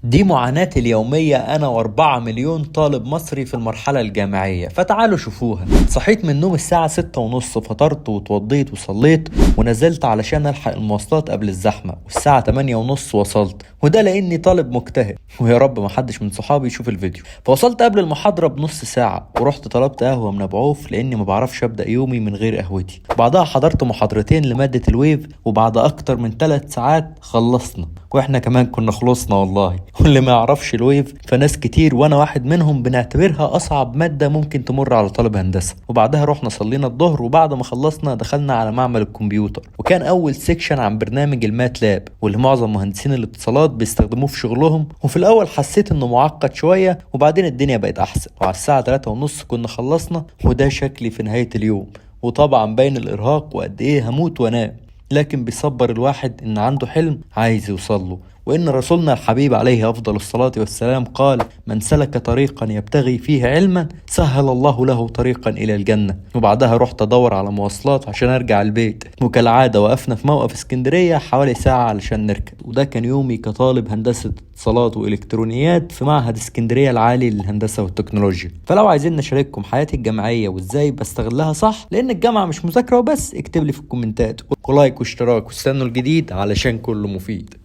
دي معاناتي اليومية أنا وأربعة مليون طالب مصري في المرحلة الجامعية، فتعالوا شوفوها. صحيت من النوم الساعة 6:30، فطرت واتوضيت وصليت ونزلت علشان ألحق المواصلات قبل الزحمة، والساعة 8:30 وصلت، وده لأني طالب مجتهد، ويا رب محدش من صحابي يشوف الفيديو. فوصلت قبل المحاضرة بنص ساعة، ورحت طلبت قهوة من أبو عوف لأني ما بعرفش أبدأ يومي من غير قهوتي. بعدها حضرت محاضرتين لمادة الويف، وبعد أكتر من 3 ساعات خلصنا، واحنا كمان كنا خلصنا والله. واللي ما يعرفش الويف فناس كتير وانا واحد منهم بنعتبرها اصعب مادة ممكن تمر على طالب هندسة. وبعدها رحنا صلينا الظهر، وبعد ما خلصنا دخلنا على معمل الكمبيوتر، وكان اول سيكشن عن برنامج المات لاب، واللي معظم مهندسين الاتصالات بيستخدموه في شغلهم. وفي الاول حسيت انه معقد شوية، وبعدين الدنيا بقت احسن، وعلى الساعة 3:30 كنا خلصنا. وده شكلي في نهاية اليوم، وطبعا باين الارهاق وقد ايه هموت وانام، لكن بيصبر الواحد ان عنده حلم عايز يوصله. وان رسولنا الحبيب عليه افضل الصلاة والسلام قال: من سلك طريقا يبتغي فيه علما سهل الله له طريقا الى الجنة. وبعدها رحت ادور على مواصلات عشان ارجع البيت، وكالعادة وقفنا في موقف اسكندرية حوالي ساعة علشان نركب. وده كان يومي كطالب هندسة اتصالات والكترونيات في معهد اسكندرية العالي للهندسة والتكنولوجيا. فلو عايزين نشارككم حياتي الجامعية وازاي بستغلها صح، لان الجامعة مش مذاكرة وبس، اكتب لي في الكومنتات، ولايك واشتراك، واستنوا الجديد علشان كله مفيد.